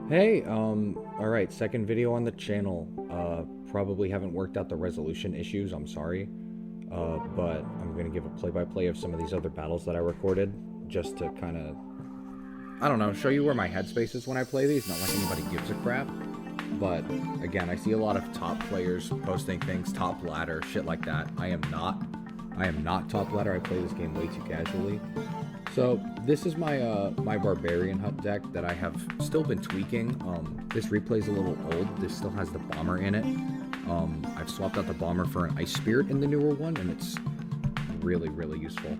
Hey, alright, second video on the channel. Probably haven't worked out the resolution issues, I'm sorry. But I'm gonna give a play-by-play of some of these other battles that I recorded, just to kinda, I don't know, show you where my headspace is when I play these, not like anybody gives a crap. But, again, I see a lot of top players posting things, top ladder, shit like that. I am not top ladder, I play this game way too casually. So this is my my barbarian hut deck that I have still been tweaking. This replay's a little old. This still has the bomber in it. I've swapped out the bomber for an ice spirit in the newer one, and it's really useful.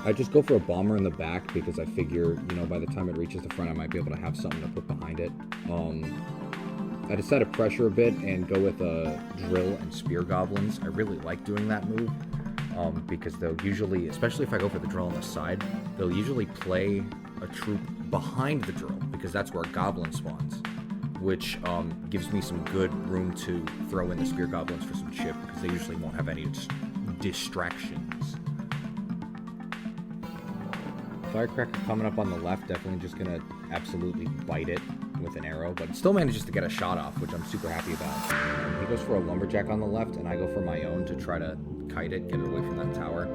I just go for a bomber in the back because I figure, you know, by the time it reaches the front, I might be able to have something to put behind it. I decided to pressure a bit and go with drill and spear goblins. I really like doing that move. Because they'll usually, especially if I go for the drill on the side, they'll usually play a troop behind the drill, because that's where a goblin spawns, which gives me some good room to throw in the spear goblins for some chip, because they usually won't have any distractions. Firecracker coming up on the left, definitely just gonna absolutely bite it with an arrow, but still manages to get a shot off, which I'm super happy about. He goes for a lumberjack on the left, and I go for my own to try to kite it, get it away from that tower.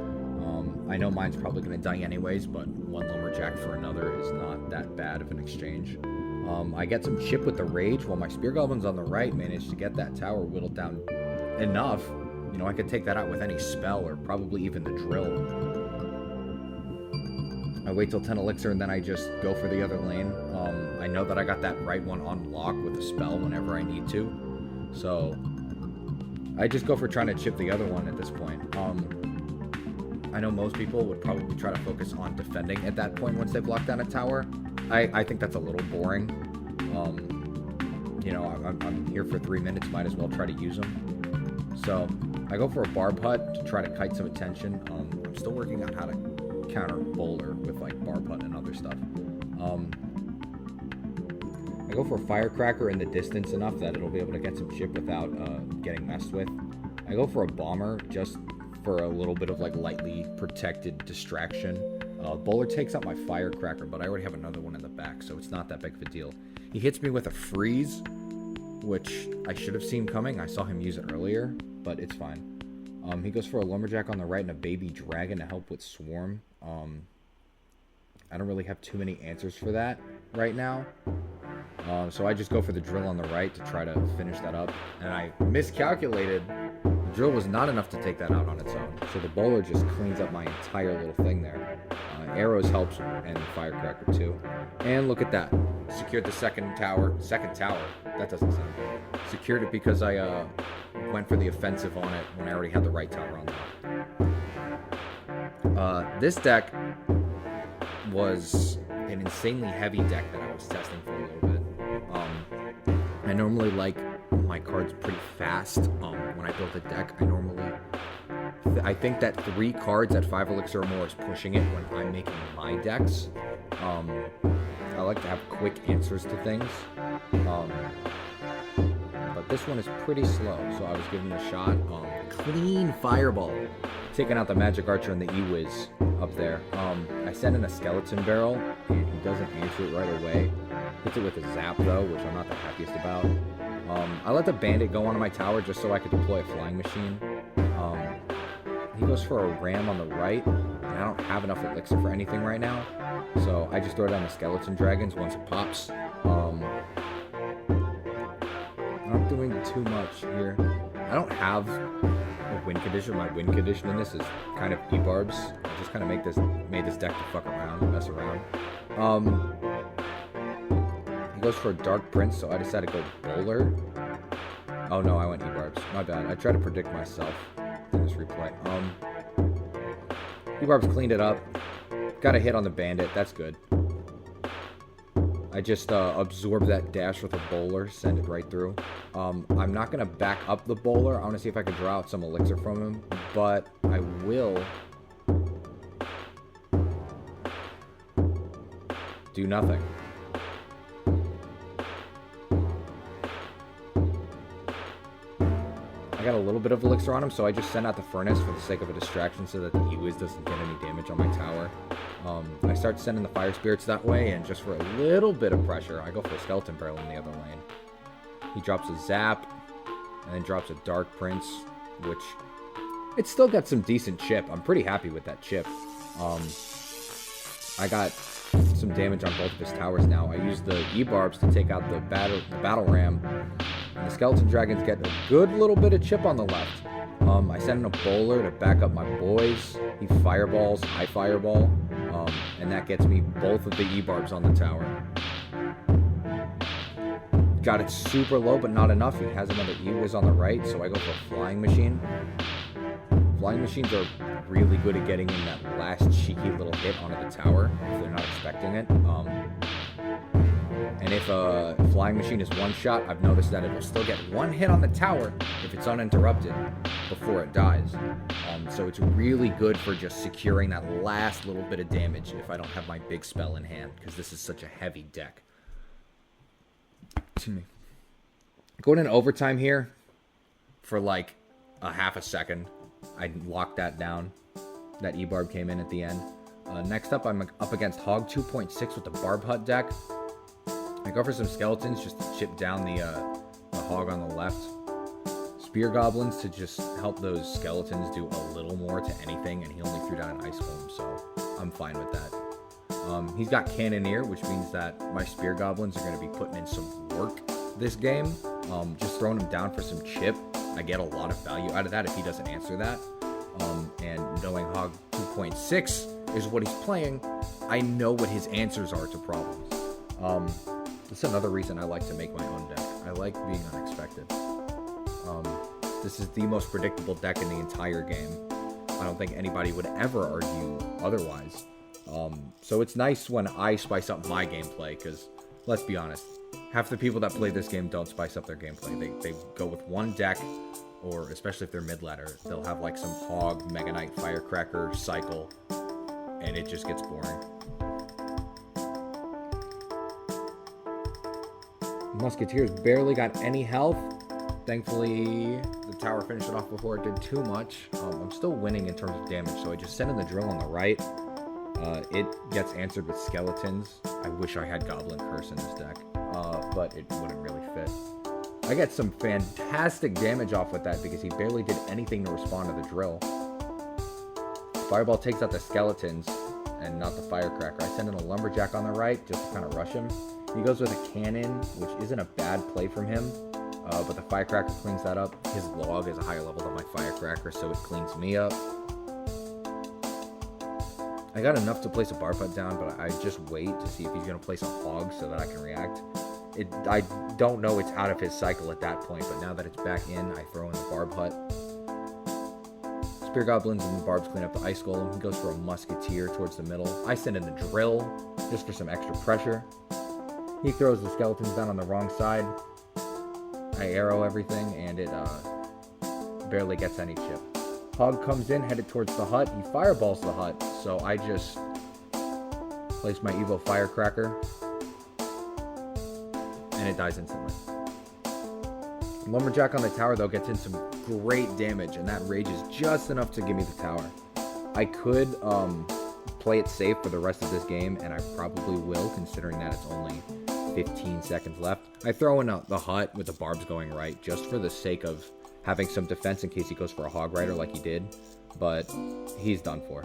I know mine's probably going to die anyways, but one lumberjack for another is not that bad of an exchange. I get some chip with the rage, while my spear goblins on the right manage to get that tower whittled down enough. You know, I could take that out with any spell, or probably even the drill. I wait till 10 elixir, and then I just go for the other lane. I know that I got that right one on lock with a spell whenever I need to, so I just go for trying to chip the other one at this point. I know most people would probably try to focus on defending at that point once they've locked down a tower. I think that's a little boring. You know, I'm here for 3 minutes, might as well try to use them. So I go for a barb hut to try to kite some attention. I'm still working out how to counter bowler with like barb hut and other stuff. I go for a firecracker in the distance enough that it'll be able to get some chip without getting messed with. I go for a bomber just for a little bit of like lightly protected distraction. Bowler takes out my firecracker, but I already have another one in the back, so it's not that big of a deal. He hits me with a freeze, which I should have seen coming. I saw him use it earlier, but it's fine. He goes for a lumberjack on the right and a baby dragon to help with swarm. I don't really have too many answers for that right now. So I just go for the drill on the right to try to finish that up. And I miscalculated. The drill was not enough to take that out on its own. So the bowler just cleans up my entire little thing there. Arrows helps, and the firecracker too. And look at that. Secured the second tower. Second tower? That doesn't sound good. Secured it because I went for the offensive on it when I already had the right tower on lock. This deck was an insanely heavy deck that I was testing for a little bit. I normally like my cards pretty fast. When I build a deck, I think that 3 cards at 5 elixir or more is pushing it when I'm making my decks. I like to have quick answers to things. But this one is pretty slow, so I was giving it a shot. Clean fireball. Taking out the magic archer and the E-Wiz up there. I sent in a skeleton barrel, and he doesn't answer it right away. Hits it with a zap though, which I'm not the happiest about. I let the bandit go onto my tower just so I could deploy a flying machine. He goes for a ram on the right, and I don't have enough elixir for anything right now, so I just throw down the skeleton dragons once it pops. I'm not doing too much here. I don't have a win condition. My win condition in this is kind of E-barbs. I just kind of made this deck to fuck around, mess around. He goes for a dark prince, so I decided to go bowler. Oh no, I went E-barbs. My bad. I try to predict myself in this replay. E-barbs cleaned it up. Got a hit on the bandit. That's good. I just absorb that dash with a bowler, send it right through. I'm not going to back up the bowler. I want to see if I can draw out some elixir from him, but I will do nothing. I I got a little bit of elixir on him, so I just send out the furnace for the sake of a distraction so that the E-Wiz doesn't get any damage on my tower. I start sending the fire spirits that way, and just for a little bit of pressure, I go for a skeleton barrel in the other lane. He drops a zap, and then drops a dark prince, which it's still got some decent chip. I'm pretty happy with that chip. I got some damage on both of his towers now. I used the E-Barbs to take out the battle ram, and the skeleton dragons get a good little bit of chip on the left. I send in a bowler to back up my boys. He fireballs, I fireball, and that gets me both of the E-Barbs on the tower. Got it super low, but not enough. He has another E-Wiz on the right, so I go for Flying Machine. Flying Machines are really good at getting in that last cheeky little hit onto the tower if they're not expecting it. And if a Flying Machine is one shot, I've noticed that it will still get one hit on the tower if it's uninterrupted before it dies. So it's really good for just securing that last little bit of damage if I don't have my big spell in hand, because this is such a heavy deck. Going in overtime here for like a half a second. I locked that down. That E-Barb came in at the end. Next up, I'm up against Hog 2.6 with the Barb Hut deck. I go for some skeletons just to chip down the Hog on the left. Spear Goblins to just help those skeletons do a little more to anything, and he only threw down an Ice Golem, so I'm fine with that. He's got Cannoneer, which means that my Spear Goblins are going to be putting in some work this game. Just throwing him down for some chip, I get a lot of value out of that if he doesn't answer that. And knowing Hog 2.6 is what he's playing, I know what his answers are to problems. That's another reason I like to make my own deck. I like being unexpected. This is the most predictable deck in the entire game. I don't think anybody would ever argue otherwise. So it's nice when I spice up my gameplay, because let's be honest, half the people that play this game don't spice up their gameplay. They go with one deck, or especially if they're mid-ladder, they'll have like some Hog, Mega Knight, Firecracker cycle, and it just gets boring. Musketeers barely got any health. Thankfully, the tower finished it off before it did too much. I'm still winning in terms of damage, so I just send in the drill on the right. It gets answered with skeletons. I wish I had Goblin Curse in this deck, but it wouldn't really fit. I get some fantastic damage off with that because he barely did anything to respond to the drill. Fireball takes out the skeletons and not the Firecracker. I send in a Lumberjack on the right just to kind of rush him. He goes with a cannon, which isn't a bad play from him, but the Firecracker cleans that up. His log is a higher level than my Firecracker, so it cleans me up. I got enough to place a Barb Hut down, but I just wait to see if he's going to place a Hog so that I can react. I don't know it's out of his cycle at that point, but now that it's back in, I throw in the Barb Hut. Spear Goblins and the Barbs clean up the Ice Golem. He goes for a Musketeer towards the middle. I send in the Drill just for some extra pressure. He throws the skeletons down on the wrong side. I arrow everything, and it barely gets any chip. Hog comes in, headed towards the hut. He fireballs the hut, so I just place my Evo Firecracker, and it dies instantly. Lumberjack on the tower, though, gets in some great damage, and that rage is just enough to give me the tower. I could play it safe for the rest of this game, and I probably will, considering that it's only 15 seconds left. I throw in the hut with the barbs going right, just for the sake of having some defense in case he goes for a Hog Rider like he did, but he's done for.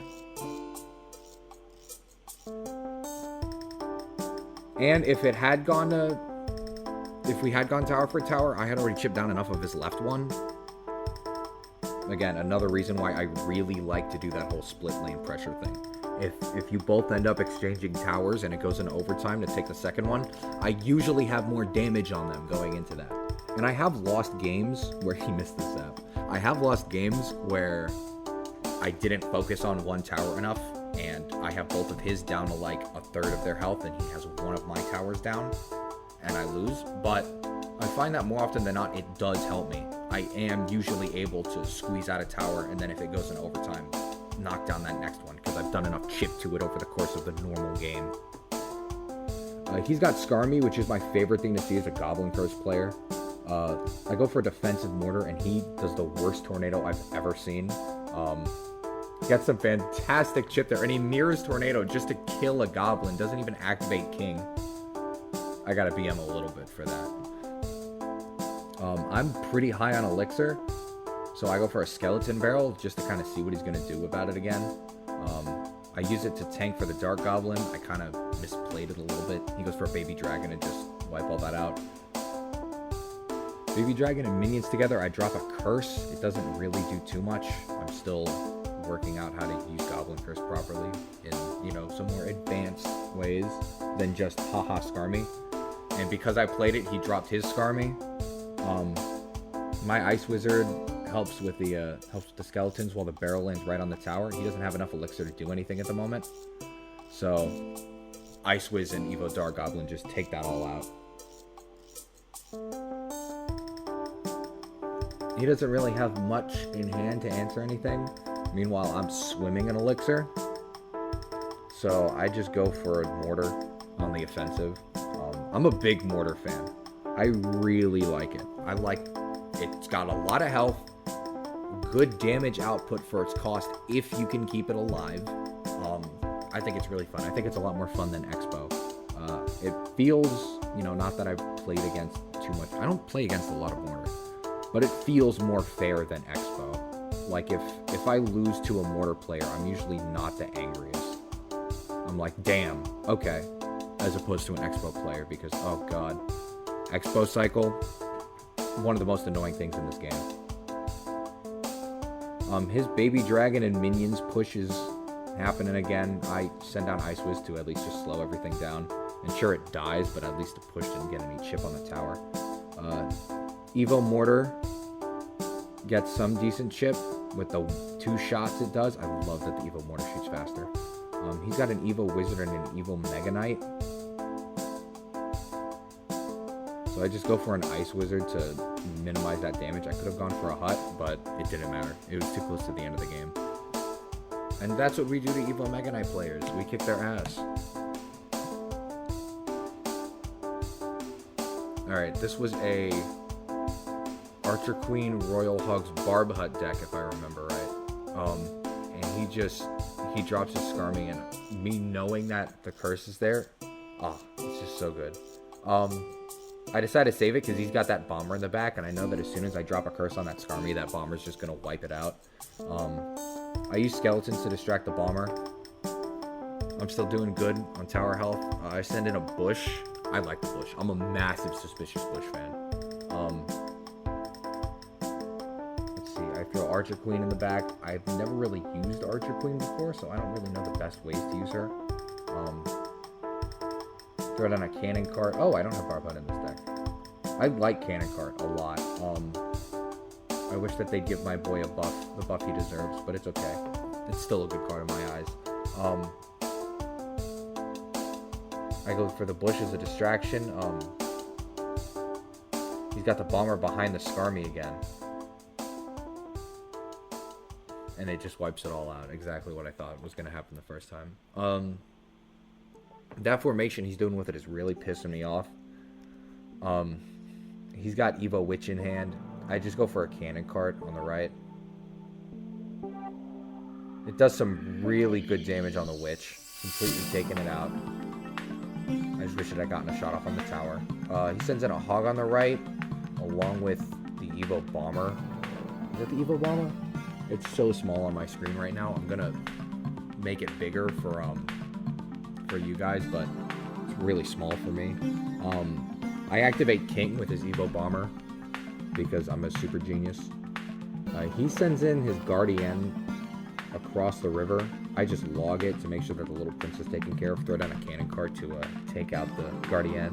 And if we had gone tower for tower, I had already chipped down enough of his left one. Again, another reason why I really like to do that whole split lane pressure thing. If you both end up exchanging towers and it goes into overtime to take the second one, I usually have more damage on them going into that. And I have lost games where he missed the zap. I have lost games where I didn't focus on one tower enough, and I have both of his down to like a third of their health, and he has one of my towers down, and I lose. But I find that more often than not, it does help me. I am usually able to squeeze out a tower, and then if it goes in overtime, knock down that next one, because I've done enough chip to it over the course of the normal game. He's got Skarmy, which is my favorite thing to see as a Goblin Curse player. I go for a defensive mortar, and he does the worst tornado I've ever seen. Gets some fantastic chip there, and he mirrors tornado just to kill a goblin. Doesn't even activate king. I gotta BM a little bit for that. I'm pretty high on elixir, so I go for a skeleton barrel just to kind of see what he's gonna do about it again. I use it to tank for the dark goblin. I kind of misplayed it a little bit. He goes for a baby dragon and just wipe all that out. Baby dragon and minions together, I drop a curse. It doesn't really do too much. I'm still working out how to use goblin curse properly in, you know, some more advanced ways than just haha Skarmy. And because I played it, he dropped his Skarmy. My ice wizard helps with the skeletons while the barrel lands right on the tower. He doesn't have enough elixir to do anything at the moment, so Ice Wiz and Evo Dark Goblin just take that all out. He doesn't really have much in hand to answer anything. Meanwhile, I'm swimming in elixir, so I just go for a mortar on the offensive. I'm a big mortar fan. I really like it. It's got a lot of health, good damage output for its cost if you can keep it alive. I think it's really fun. I think it's a lot more fun than Expo. It feels, you know, not that I've played against too much. I don't play against a lot of mortar, but it feels more fair than Expo. Like if I lose to a mortar player, I'm usually not the angriest. I'm like, damn, okay. As opposed to an Expo player, because, oh god. Expo cycle, one of the most annoying things in this game. His baby dragon and minions push is happening again. I send down Ice Wiz to at least just slow everything down. And sure, it dies, but at least the push didn't get any chip on the tower. Evo Mortar gets some decent chip with the 2 shots it does. I love that the Evo Mortar shoots faster. He's got an Evo Wizard and an Evo Mega Knight. So I just go for an Ice Wizard to minimize that damage. I could have gone for a Hut, but it didn't matter. It was too close to the end of the game. And that's what we do to Evo Mega Knight players. We kick their ass. Alright, this was a Archer Queen Royal Hogs Barb Hut deck, if I remember right. And he drops his Skarmy, and me knowing that the curse is there, it's just so good. I decided to save it because he's got that bomber in the back, and I know that as soon as I drop a curse on that Skarmy, that bomber's just going to wipe it out. I use skeletons to distract the bomber. I'm still doing good on tower health. I send in a bush. I like the bush. I'm a massive Suspicious Bush fan. Let's see. I throw Archer Queen in the back. I've never really used Archer Queen before, so I don't really know the best ways to use her. Throw down a cannon cart. Oh, I don't have Barb Hut in this deck. I like cannon cart a lot. I wish that they'd give my boy a buff, the buff he deserves, but it's okay. It's still a good card in my eyes. I go for the bush as a distraction. He's got the bomber behind the Skarmy again. And it just wipes it all out. Exactly what I thought was going to happen the first time. That formation he's doing with it is really pissing me off. He's got Evo Witch in hand. I just go for a cannon cart on the right. It does some really good damage on the Witch. Completely taking it out. I just wish that I'd gotten a shot off on the tower. He sends in a Hog on the right, along with the Evo Bomber. Is that the Evo Bomber? It's so small on my screen right now. I'm gonna make it bigger for you guys, but it's really small for me. I activate King with his Evo Bomber because I'm a super genius. He sends in his Guardian across the river. I just log it to make sure that the little prince is taken care of. Throw down a cannon cart to take out the Guardian.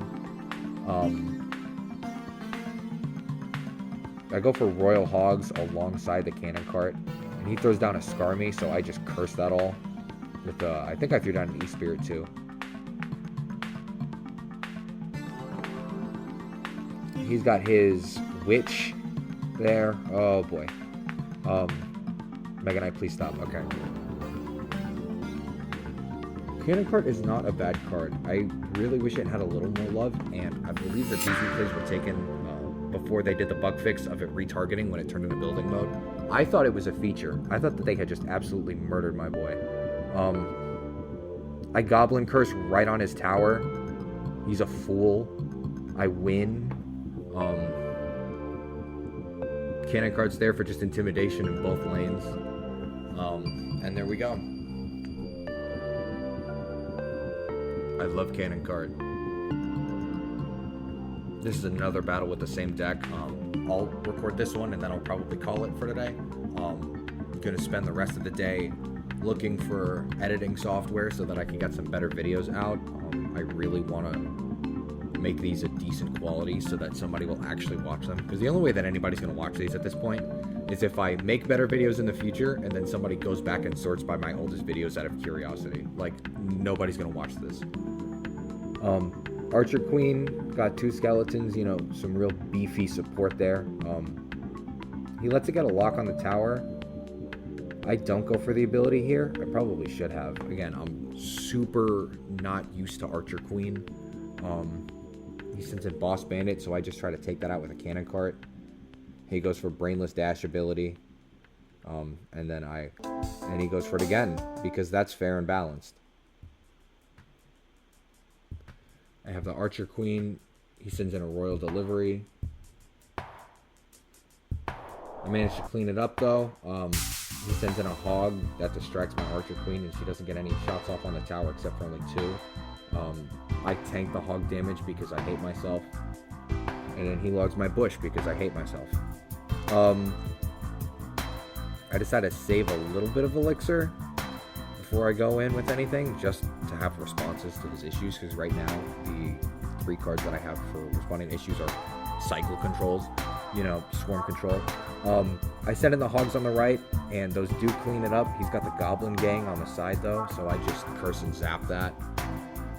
I go for Royal Hogs alongside the cannon cart, and he throws down a Skarmy, so I just curse that all. With I think I threw down an E-Spirit too. He's got his Witch there. Oh boy. Mega Knight, please stop. Okay. Cannon Cart is not a bad card. I really wish it had a little more love, and I believe that these replays were taken before they did the bug fix of it retargeting when it turned into building mode. I thought it was a feature. I thought that they had just absolutely murdered my boy. I Goblin Curse right on his tower. He's a fool. I win. Cannon Cart's there for just intimidation in both lanes. And there we go. I love Cannon Cart. This is another battle with the same deck. I'll record this one and then I'll probably call it for today. I'm gonna spend the rest of the day looking for editing software so that I can get some better videos out. I really want to make these a decent quality so that somebody will actually watch them. Because the only way that anybody's going to watch these at this point is if I make better videos in the future and then somebody goes back and sorts by my oldest videos out of curiosity. Like, nobody's going to watch this. Archer Queen got 2 skeletons, you know, some real beefy support there. He lets it get a lock on the tower. I don't go for the ability here. I probably should have. Again, I'm super not used to Archer Queen. He sends in Boss Bandit, so I just try to take that out with a Cannon Cart. He goes for Brainless Dash ability. And he goes for it again, because that's fair and balanced. I have the Archer Queen. He sends in a Royal Delivery. I managed to clean it up, though. He sends in a Hog that distracts my Archer Queen, and she doesn't get any shots off on the tower except for only 2. I tank the Hog damage because I hate myself. And then he logs my Bush because I hate myself. I decided to save a little bit of Elixir before I go in with anything, just to have responses to his issues, because right now the 3 cards that I have for responding to issues are cycle controls, you know, swarm control. I send in the Hogs on the right, and those do clean it up. He's got the Goblin Gang on the side, though, so I just curse and zap that.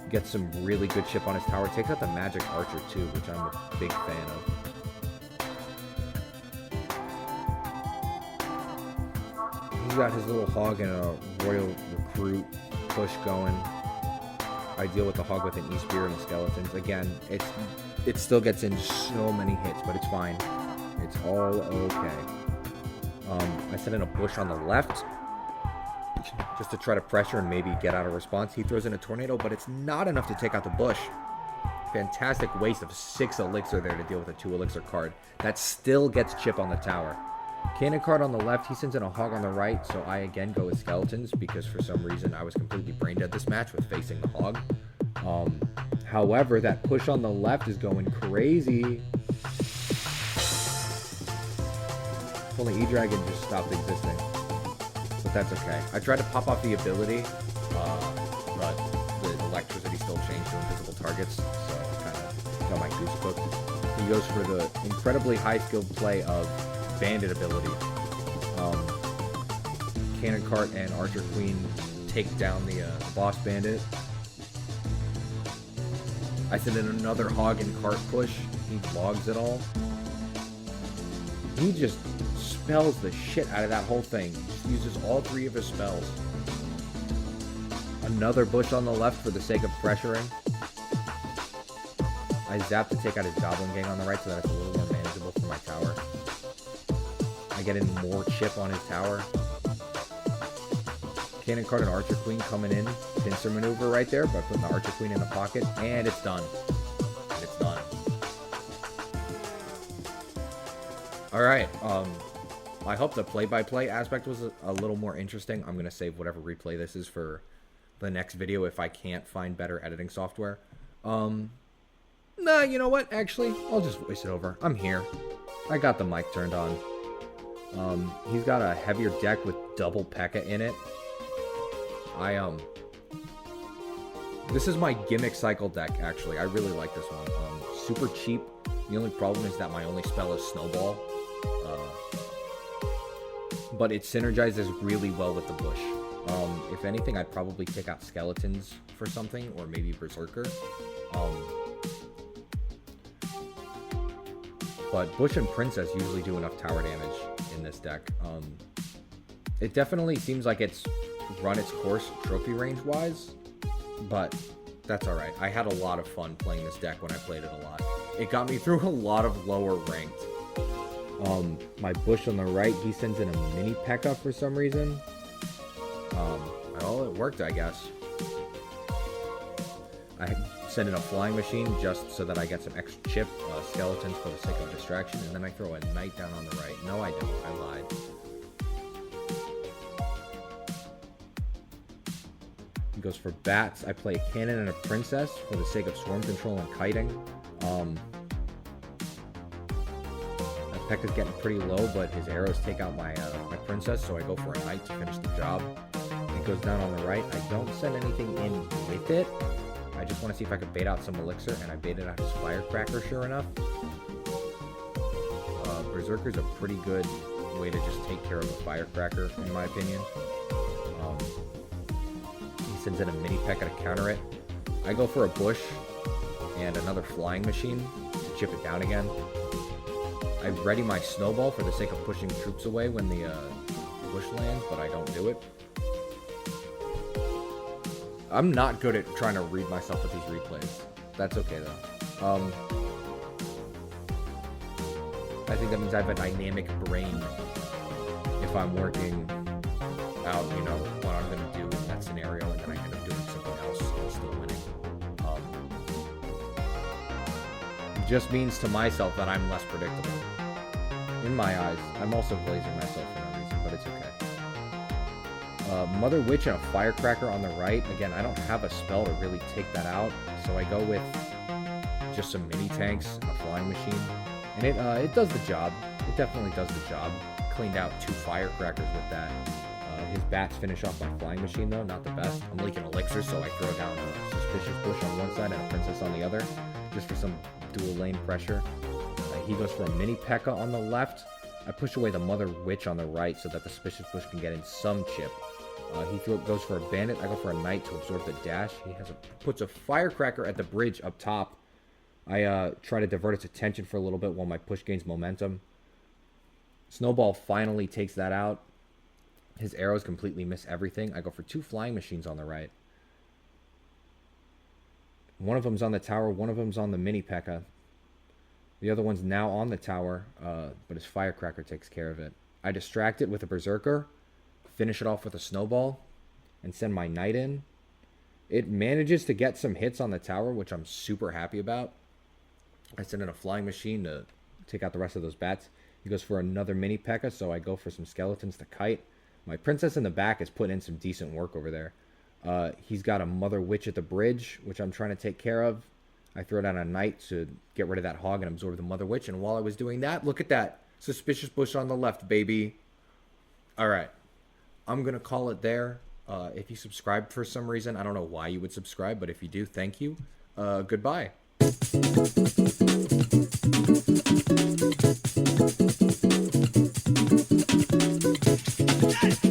Gets some really good chip on his tower. Takes out the Magic Archer, too, which I'm a big fan of. He's got his little Hog and a Royal Recruit push going. I deal with the Hog with an E-Spear and the Skeletons. Again, it still gets in so many hits, but it's fine. It's all okay. I sent in a Bush on the left just to try to pressure and maybe get out a response. He throws in a Tornado, but it's not enough to take out the Bush. Fantastic waste of 6 Elixir there to deal with a 2 Elixir card. That still gets chip on the tower. Cannon Card on the left, he sends in a Hog on the right, so I again go with Skeletons because for some reason I was completely brain dead this match with facing the Hog. However, that push on the left is going crazy. If only E-Dragon just stopped existing. But that's okay. I tried to pop off the ability, but the electricity still changed to invisible targets, so I kind of got my goose cooked. He goes for the incredibly high-skilled play of Bandit ability. Cannon Cart and Archer Queen take down the Boss Bandit. I send in another Hog and Cart push. He logs it all. He just spells the shit out of that whole thing. Just uses all 3 of his spells. Another Bush on the left for the sake of pressuring. I zap to take out his Goblin Gang on the right so that it's a little more manageable for my tower. I get in more chip on his tower. Cannon Cart and Archer Queen coming in. Pincer maneuver right there by putting the Archer Queen in the pocket. And it's done. It's done. Alright, I hope the play-by-play aspect was a little more interesting. I'm going to save whatever replay this is for the next video if I can't find better editing software. Nah, you know what? Actually, I'll just voice it over. I'm here. I got the mic turned on. He's got a heavier deck with double P.E.K.K.A in it. This is my gimmick cycle deck, actually. I really like this one. Super cheap. The only problem is that my only spell is Snowball. But it synergizes really well with the Bush. If anything, I'd probably take out Skeletons for something, or maybe Berserker. But Bush and Princess usually do enough tower damage in this deck. It definitely seems like it's run its course trophy range wise, but That's alright. I had a lot of fun playing this deck when I played it a lot. It got me through a lot of lower ranked. My Bush on the right, he sends in a mini P.E.K.K.A for some reason. Well, it worked, I guess. I send in a Flying Machine just so that I get some extra chip, skeletons for the sake of distraction, and then I throw a Knight down on the right. No, I don't. I lied. He goes for bats. I play a cannon and a princess for the sake of swarm control and kiting. My P.E.K.K.A's getting pretty low, but his arrows take out my my princess, so I go for a Knight to finish the job. It goes down on the right. I don't send anything in with it. I just want to see if I could bait out some elixir, and I baited out his firecracker, sure enough. Berserker's a pretty good way to just take care of a firecracker, in my opinion. He sends in a mini P.E.K.K.A to counter it. I go for a bush and another flying machine to chip it down again. I ready my snowball for the sake of pushing troops away when the bush lands, but I don't do it. I'm not good at trying to read myself with these replays. That's okay, though. I think that means I have a dynamic brain if I'm working out, you know, what I'm going to do in that scenario, and then I end up doing something else and still winning. It just means to myself that I'm less predictable. In my eyes. I'm also glazing myself for no reason, but it's okay. Mother Witch and a Firecracker on the right. Again, I don't have a spell to really take that out, so I go with just some mini tanks and a flying machine. And it does the job. It definitely does the job. Cleaned out 2 firecrackers with that. His bats finish off my flying machine, though. Not the best. I'm leaking elixir, so I throw down a Suspicious Bush on one side and a Princess on the other, just for some dual lane pressure. He goes for a mini P.E.K.K.A on the left. I push away the Mother Witch on the right so that the Suspicious Bush can get in some chip. He goes for a bandit. I go for a Knight to absorb the dash. He puts a firecracker at the bridge up top. I try to divert its attention for a little bit while my push gains momentum. Snowball finally takes that out. His arrows completely miss everything. I go for 2 flying machines on the right. One of them's on the tower. One of them's on the mini P.E.K.K.A. The other one's now on the tower, but his firecracker takes care of it. I distract it with a berserker, finish it off with a snowball, and send my Knight in. It manages to get some hits on the tower, which I'm super happy about. I send in a flying machine to take out the rest of those bats. He goes for another mini P.E.K.K.A, so I go for some skeletons to kite. My princess in the back is putting in some decent work over there. He's got a Mother Witch at the bridge, which I'm trying to take care of. I throw down a Knight to get rid of that hog and absorb the Mother Witch. And while I was doing that, look at that. Suspicious Bush on the left, baby. All right. I'm going to call it there. If you subscribed for some reason, I don't know why you would subscribe, but if you do, thank you. Goodbye. Yes!